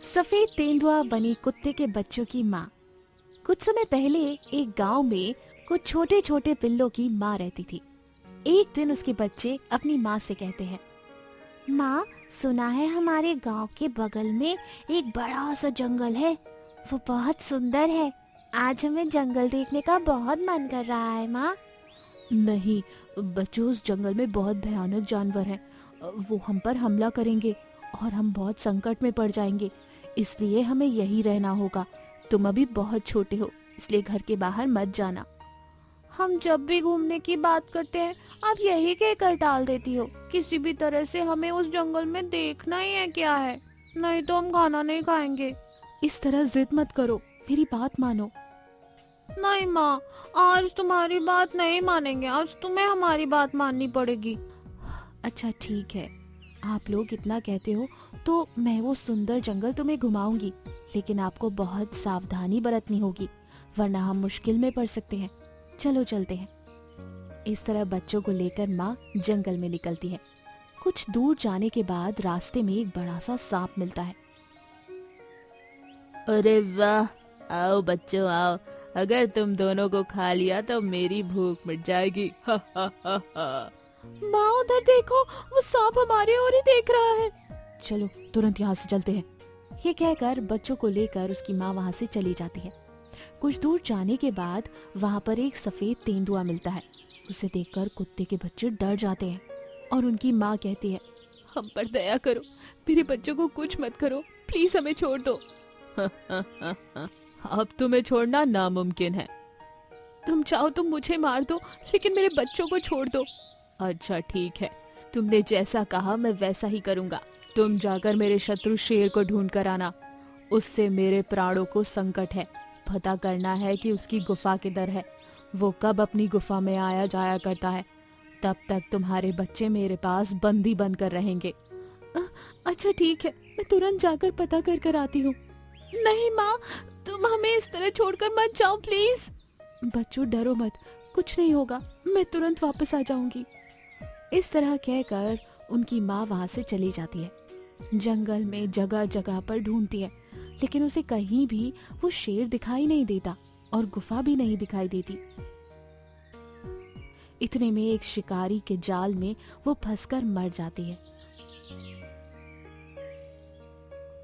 सफेद तेंदुआ बनी कुत्ते के बच्चों की माँ। कुछ समय पहले एक गांव में कुछ छोटे छोटे पिल्लों की माँ रहती थी। एक दिन उसके बच्चे अपनी माँ से कहते हैं, माँ, सुना है हमारे गांव के बगल में एक बड़ा सा जंगल है, वो बहुत सुंदर है। आज हमें जंगल देखने का बहुत मन कर रहा है माँ। नहीं बच्चों, उस जंगल में बहुत भयानक जानवर हैं। वो हम पर हमला करेंगे और हम बहुत संकट में पड़ जाएंगे, इसलिए हमें यही रहना होगा। तुम अभी बहुत छोटे हो, इसलिए घर के बाहर मत जाना। हम जब भी घूमने की बात करते हैं आप यही कहकर टाल देती हो। किसी भी तरह से हमें उस जंगल में देखना ही है, क्या है, नहीं तो हम खाना नहीं खाएंगे। इस तरह जिद मत करो, मेरी बात मानो। नहीं माँ, आज तुम्हारी बात नहीं मानेंगे, आज तुम्हें हमारी बात माननी पड़ेगी। अच्छा ठीक है, आप लोग इतना कहते हो तो मैं वो सुंदर जंगल तुम्हें घुमाऊंगी, लेकिन आपको बहुत सावधानी बरतनी होगी, वरना हम मुश्किल में पड़ सकते हैं। चलो चलते हैं। इस तरह बच्चों को लेकर माँ जंगल में निकलती है। कुछ दूर जाने के बाद रास्ते में एक बड़ा सा सांप मिलता है। अरे वाह, आओ बच्चों आओ, अगर तुम दोनों को खा लिया तो मेरी भूख मिट जाएगी। हा हा हा हा। माँ उधर देखो, वो सांप हमारे ओर ही देख रहा है। चलो तुरंत यहाँ से चलते हैं। ये कहकर बच्चों को लेकर उसकी माँ वहाँ से चली जाती है। कुछ दूर जाने के बाद वहाँ पर एक सफेद तेंदुआ मिलता है। उसे देखकर कुत्ते के बच्चे डर जाते हैं और उनकी माँ कहती है, हम पर दया करो, मेरे बच्चों को कुछ मत करो, प्लीज हमें छोड़ दो। अब तुम्हें छोड़ना नामुमकिन है। तुम चाहो तो मुझे मार दो, लेकिन मेरे बच्चों को छोड़ दो। अच्छा ठीक है, तुमने जैसा कहा मैं वैसा ही करूंगा। तुम जाकर मेरे शत्रु शेर को ढूंढ कर आना, उससे मेरे प्राणों को संकट है। पता करना है कि उसकी गुफा किधर है, वो कब अपनी गुफा में आया जाया करता है। तब तक तुम्हारे बच्चे मेरे पास बंदी बनकर रहेंगे। अच्छा ठीक है, मैं तुरंत जाकर पता कर आती हूँ। नहीं माँ, तुम हमें इस तरह छोड़कर मत जाओ प्लीज। बच्चों डरो मत, कुछ नहीं होगा, मैं तुरंत वापस आ जाऊंगी। इस तरह कहकर उनकी माँ वहां से चली जाती है। जंगल में जगह जगह पर ढूंढती है, लेकिन उसे कहीं भी वो शेर दिखाई नहीं देता और गुफा भी नहीं दिखाई देती। इतने में एक शिकारी के जाल में वो फंसकर मर जाती है।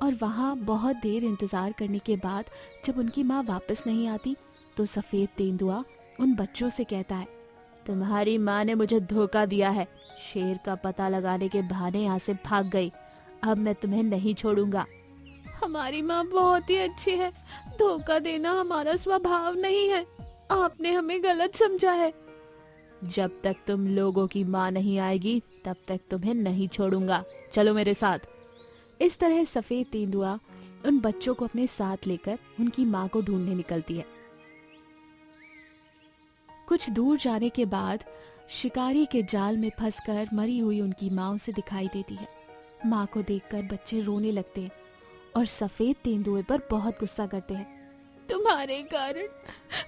और वहां बहुत देर इंतजार करने के बाद जब उनकी माँ वापस नहीं आती तो सफेद तेंदुआ उन बच्चों से कहता है, तुम्हारी माँ ने मुझे धोखा दिया है, शेर का पता लगाने के बहाने यहाँ से भाग गई। अब मैं तुम्हें नहीं छोड़ूंगा। हमारी माँ बहुत ही अच्छी है, धोखा देना हमारा स्वभाव नहीं है, आपने हमें गलत समझा है। जब तक तुम लोगों की माँ नहीं आएगी तब तक तुम्हें नहीं छोड़ूंगा, चलो मेरे साथ। इस तरह सफेद तेंदुआ उन बच्चों को अपने साथ लेकर उनकी माँ को ढूंढने निकलती है। कुछ दूर जाने के बाद शिकारी के जाल में फंसकर मरी हुई उनकी माँ उसे दिखाई देती है। माँ को देखकर बच्चे रोने लगते हैं और सफेद तेंदुए पर बहुत गुस्सा करते हैं। तुम्हारे कारण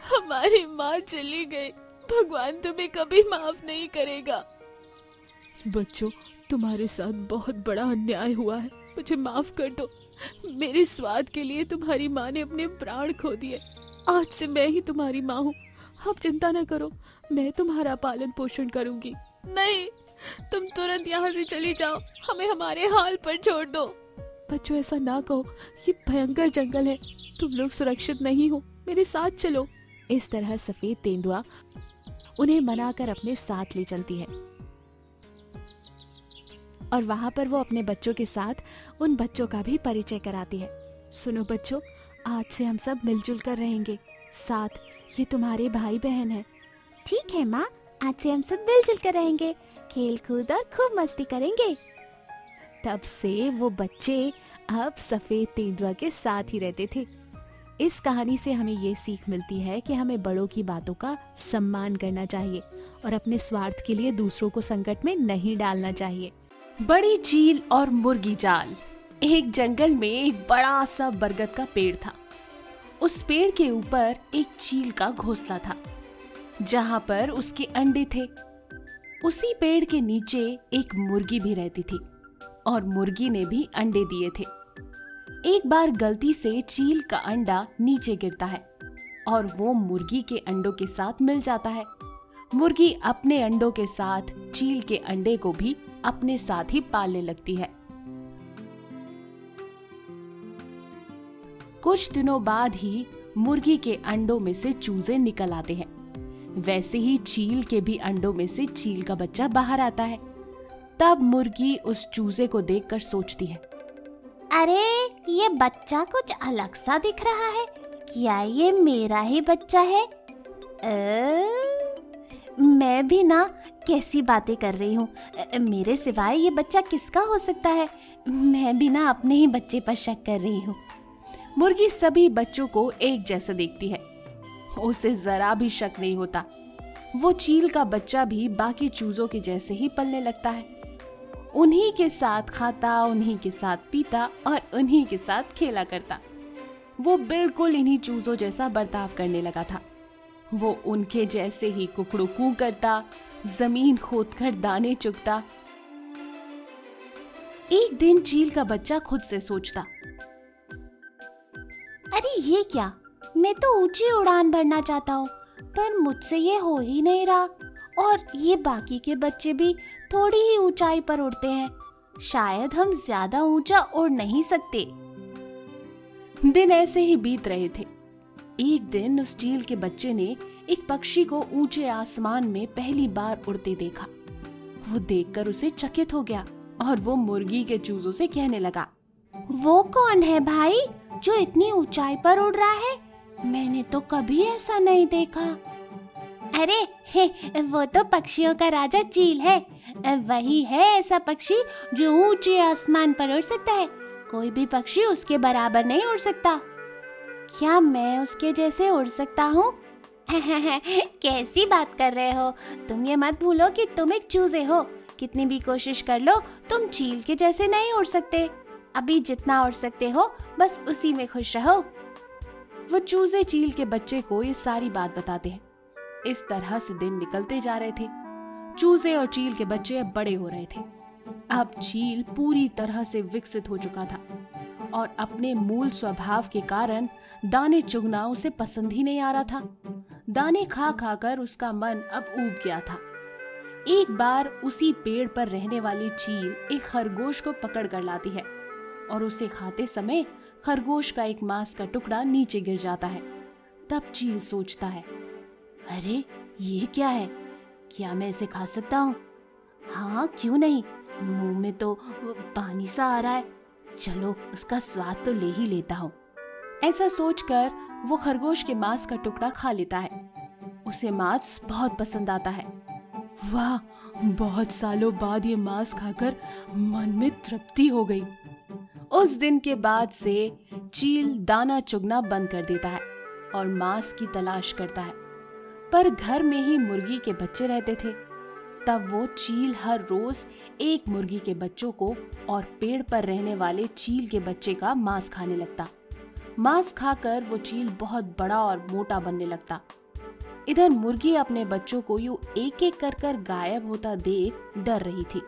हमारी माँ चली गई, भगवान तुम्हें कभी माफ नहीं करेगा। बच्चों, तुम्हारे साथ बहुत बड़ा अन्याय हुआ है, मुझे माफ कर दो। मेरे स्वाद के लिए तुम्हारी माँ ने अपने प्राण खो दिए। आज से मैं ही तुम्हारी माँ हूँ, आप चिंता न करो, मैं तुम्हारा पालन पोषण करूंगी। नहीं, तुम तुरंत यहाँ से चली जाओ, हमें हमारे हाल पर छोड़ दो। बच्चों ऐसा ना कहो, ये भयंकर जंगल है, तुम लोग सुरक्षित नहीं हो, मेरे साथ चलो। इस तरह सफेद तेंदुआ उन्हें मनाकर अपने साथ ले चलती है और वहां पर वो अपने बच्चों के साथ उन बच्चों का भी परिचय कराती है। सुनो बच्चों, आज से हम सब मिलजुल कर रहेंगे साथ, ये तुम्हारे भाई बहन है। ठीक है माँ, आज से हम सब मिलजुल कर रहेंगे, खेल कूद और खूब मस्ती करेंगे। तब से वो बच्चे अब सफेद तेंदुआ के साथ ही रहते थे। इस कहानी से हमें ये सीख मिलती है कि हमें बड़ों की बातों का सम्मान करना चाहिए और अपने स्वार्थ के लिए दूसरों को संकट में नहीं डालना चाहिए। बड़ी चील और मुर्गी जाल। एक जंगल में एक बड़ा सा बरगद का पेड़ था। उस पेड़ के ऊपर एक चील का घोंसला था, जहाँ पर उसके अंडे थे। उसी पेड़ के नीचे एक मुर्गी भी रहती थी और मुर्गी ने भी अंडे दिए थे। एक बार गलती से चील का अंडा नीचे गिरता है और वो मुर्गी के अंडों के साथ मिल जाता है। मुर्गी अपने अंडों के साथ चील के अंडे को भी अपने साथ ही पालने लगती है। कुछ दिनों बाद ही मुर्गी के अंडों में से चूजे निकल आते हैं। वैसे ही चील के भी अंडों में से चील का बच्चा बाहर आता है। तब मुर्गी उस चूजे को देखकर सोचती है, अरे ये बच्चा कुछ अलग सा दिख रहा है, क्या ये मेरा ही बच्चा है? मैं भी ना कैसी बातें कर रही हूँ, मेरे सिवाय ये बच्चा किसका हो सकता है? मैं भी ना अपने ही बच्चे पर शक कर रही हूँ। मुर्गी सभी बच्चों को एक जैसा देखती है। उसे जरा भी शक नहीं होता। वो चील का बच्चा भी बाकी चूजों के जैसे ही पलने लगता है। उन्हीं के साथ खाता, उन्हीं के साथ पीता और उन्हीं के साथ खेला करता। वो बिल्कुल इन्हीं चूजों जैसा बर्ताव करने लगा था। वो उनके जैसे ही कुकड़ू करता, जमीन खोदकर दाने चुगता। एक दिन चील का बच्चा खुद से सोचता, अरे ये क्या, मैं तो ऊंची उड़ान भरना चाहता हूँ पर मुझसे ये हो ही नहीं रहा, और ये बाकी के बच्चे भी थोड़ी ही ऊंचाई पर उड़ते हैं, शायद हम ज्यादा ऊंचा उड़ नहीं सकते। दिन ऐसे ही बीत रहे थे। एक दिन उस चील के बच्चे ने एक पक्षी को ऊंचे आसमान में पहली बार उड़ते देखा। वो देखकर उसे चकित हो गया और वो मुर्गी के चूजों से कहने लगा, वो कौन है भाई जो इतनी ऊंचाई पर उड़ रहा है? मैंने तो कभी ऐसा नहीं देखा। अरे वो तो पक्षियों का राजा चील है, वही है ऐसा पक्षी जो ऊंचे आसमान पर उड़ सकता है। कोई भी पक्षी उसके बराबर नहीं उड़ सकता। क्या मैं उसके जैसे उड़ सकता हूँ? कैसी बात कर रहे हो? तुम ये मत भूलो कि तुम एक चूजे हो। कितनी भी कोशिश कर लो तुम चील के जैसे नहीं उड़ सकते। अभी जितना उड़ सकते हो बस उसी में खुश रहो। वो चूजे चील के बच्चे को ये सारी बात बताते हैं। इस तरह से दिन निकलते जा रहे थे। चूजे और चील के बच्चे अब बड़े हो रहे थे। अब चील पूरी तरह से विकसित हो चुका था और अपने मूल स्वभाव के कारण दाने चुगना उसे पसंद ही नहीं आ रहा था। दाने खा खाकर उसका मन अब ऊब गया था। एक बार उसी पेड़ पर रहने वाली चील एक खरगोश को पकड़ कर लाती है और उसे खाते समय खरगोश का एक मांस का टुकड़ा नीचे गिर जाता है। तब चील सोचता है, अरे ये क्या है? क्या मैं इसे खा सकता हूँ? हाँ क्यों नहीं, मुंह में तो पानी सा आ रहा है। चलो उसका स्वाद तो ले ही लेता हूँ। ऐसा सोचकर वो खरगोश के मांस का टुकड़ा खा लेता है। उसे मांस बहुत पसंद आता है। वाह, बहुत सालों बाद ये मांस खाकर मन में तृप्ति हो गई। उस दिन के बाद से चील दाना चुगना बंद कर देता है और मांस की तलाश करता है। पर घर में ही मुर्गी के बच्चे रहते थे। तब वो चील हर रोज एक मुर्गी के बच्चों को और पेड़ पर रहने वाले चील के बच्चे का मांस खाने लगता। मांस खाकर वो चील बहुत बड़ा और मोटा बनने लगता। इधर मुर्गी अपने बच्चों को यूं एक एक कर गायब होता देख डर रही थी।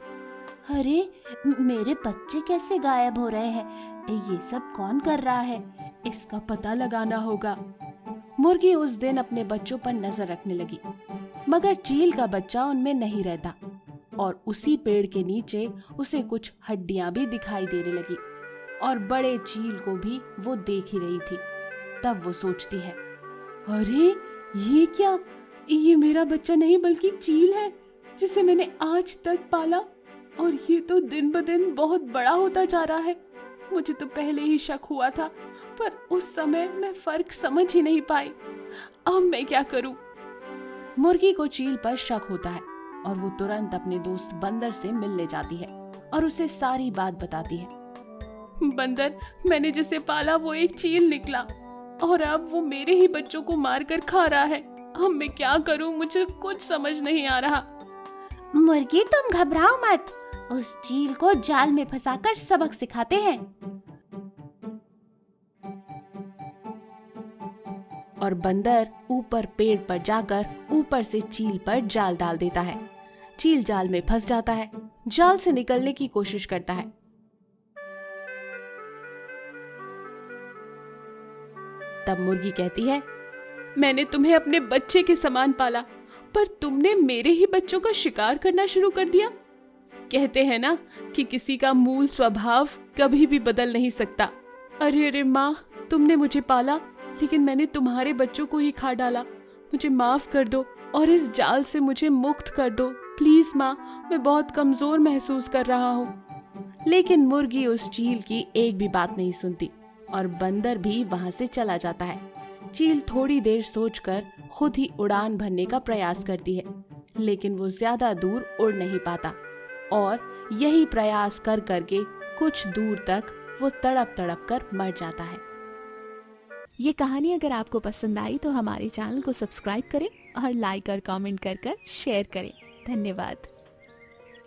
अरे मेरे बच्चे कैसे गायब हो रहे हैं? ये सब कौन कर रहा है? इसका पता लगाना होगा। मुर्गी उस दिन अपने बच्चों पर नजर रखने लगी, मगर चील का बच्चा उनमें नहीं रहता और उसी पेड़ के नीचे उसे कुछ हड्डियां भी दिखाई देने लगी और बड़े चील को भी वो देख ही रही थी। तब वो सोचती है, अरे ये क्या, ये मेरा बच्चा नहीं बल्कि चील है जिसे मैंने आज तक पाला, और ये तो दिन ब दिन बहुत बड़ा होता जा रहा है। मुझे तो पहले ही शक हुआ था, पर उस समय मैं फर्क समझ ही नहीं पाई। अब मैं क्या करूं? मुर्गी को चील पर शक होता है और वो तुरंत अपने दोस्त बंदर से मिलने जाती है और उसे सारी बात बताती है। बंदर, मैंने जिसे पाला वो एक चील निकला और अब वो मेरे ही बच्चों को मारकर खा रहा है। अब मैं क्या करूं? मुझे कुछ समझ नहीं आ रहा। मुर्गी तुम घबराओ मत, उस चील को जाल में फंसाकर सबक सिखाते हैं। और बंदर ऊपर पेड़ पर जाकर ऊपर से चील पर जाल डाल देता है। चील जाल में फंस जाता है, जाल से निकलने की कोशिश करता है। तब मुर्गी कहती है, मैंने तुम्हें अपने बच्चे के समान पाला, पर तुमने मेरे ही बच्चों का शिकार करना शुरू कर दिया। कहते हैं ना कि किसी का मूल स्वभाव कभी भी बदल नहीं सकता। अरे अरे माँ, तुमने मुझे पाला, लेकिन मैंने तुम्हारे बच्चों को ही खा डाला। मुझे माफ कर दो और इस जाल से मुझे मुक्त कर दो। प्लीज माँ, मैं बहुत कमजोर महसूस कर रहा हूँ। लेकिन मुर्गी उस चील की एक भी बात नहीं सुनती और बंदर भी वहां से चला जाता है। चील थोड़ी देर सोचकर खुद ही उड़ान भरने का प्रयास करती है, लेकिन वो ज्यादा दूर उड़ नहीं पाता और यही प्रयास कर करके कुछ दूर तक वो तड़प तड़प कर मर जाता है। ये कहानी अगर आपको पसंद आई तो हमारे चैनल को सब्सक्राइब करें और लाइक और कमेंट कर शेयर करें। धन्यवाद।